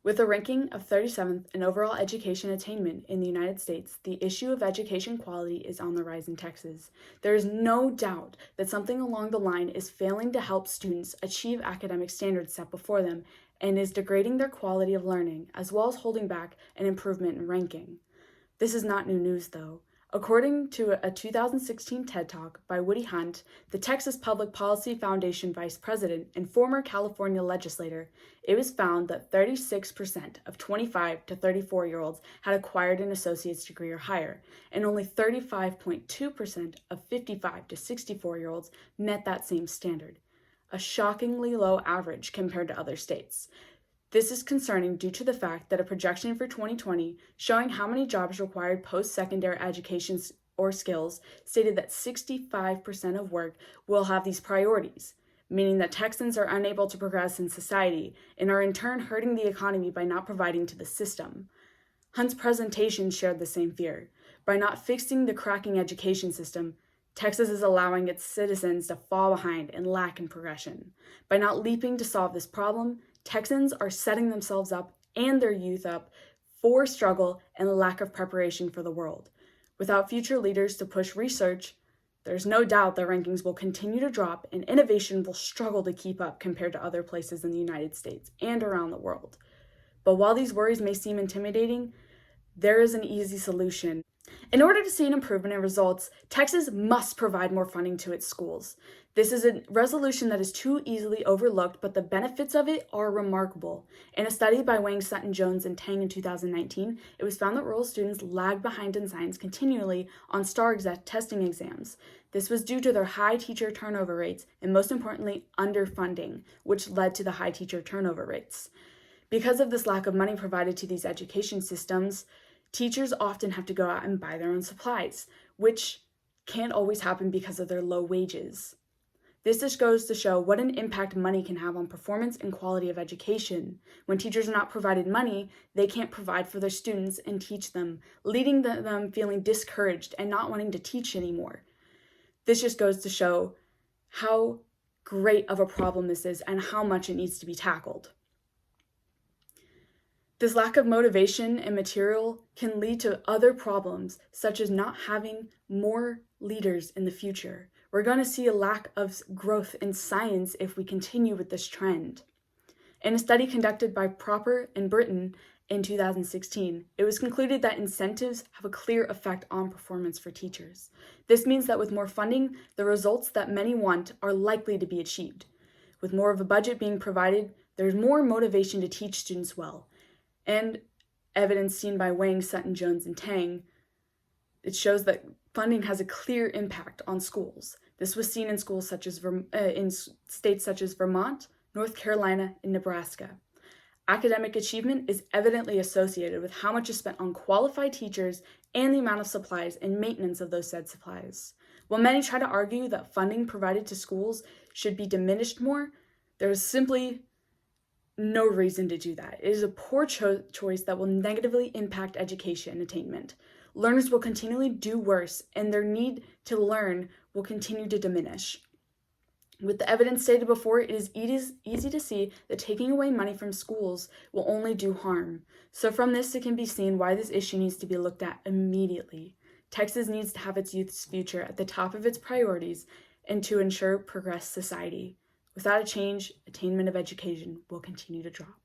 With a ranking of 37th in overall education attainment in the United States, the issue of education quality is on the rise in Texas. There is no doubt that something along the line is failing to help students achieve academic standards set before them and is degrading their quality of learning, as well as holding back an improvement in ranking. This is not new news, though. According to a 2016 TED Talk by Woody Hunt, the Texas Public Policy Foundation vice president and former California legislator, it was found that 36% of 25 to 34-year-olds had acquired an associate's degree or higher, and only 35.2% of 55 to 64-year-olds met that same standard, a shockingly low average compared to other states. This is concerning due to the fact that a projection for 2020 showing how many jobs required post-secondary education or skills stated that 65% of work will have these priorities, meaning that Texans are unable to progress in society and are in turn hurting the economy by not providing to the system. Hunt's presentation shared the same fear. By not fixing the cracking education system, Texas is allowing its citizens to fall behind and lack in progression. By not leaping to solve this problem, Texans are setting themselves up and their youth up for struggle and lack of preparation for the world. Without future leaders to push research, there's no doubt that rankings will continue to drop and innovation will struggle to keep up compared to other places in the United States and around the world. But while these worries may seem intimidating, there is an easy solution. In order to see an improvement in results, Texas must provide more funding to its schools. This is a resolution that is too easily overlooked, but the benefits of it are remarkable. In a study by Wang, Sutton, Jones, and Tang in 2019, it was found that rural students lagged behind in science continually on STAR testing exams. This was due to their high teacher turnover rates and, most importantly, underfunding, which led to the high teacher turnover rates. Because of this lack of money provided to these education systems, teachers often have to go out and buy their own supplies, which can't always happen because of their low wages. This just goes to show what an impact money can have on performance and quality of education. When teachers are not provided money, they can't provide for their students and teach them, leading them feeling discouraged and not wanting to teach anymore. This just goes to show how great of a problem this is and how much it needs to be tackled. This lack of motivation and material can lead to other problems, such as not having more leaders in the future. We're going to see a lack of growth in science if we continue with this trend. In a study conducted by Proper and Britton in 2016, it was concluded that incentives have a clear effect on performance for teachers. This means that with more funding, the results that many want are likely to be achieved. With more of a budget being provided, there's more motivation to teach students well. And evidence seen by Wang, Sutton, Jones, and Tang, it shows that funding has a clear impact on schools. This was seen in schools such as in states such as Vermont, North Carolina, and Nebraska. Academic achievement is evidently associated with how much is spent on qualified teachers and the amount of supplies and maintenance of those said supplies. While many try to argue that funding provided to schools should be diminished more, there is simply no reason to do that. It is a poor choice that will negatively impact education attainment. Learners will continually do worse, and their need to learn will continue to diminish. With the evidence stated before, it is easy to see that taking away money from schools will only do harm. So from this, it can be seen why this issue needs to be looked at immediately. Texas needs to have its youth's future at the top of its priorities and to ensure progressed society. Without a change, attainment of education will continue to drop.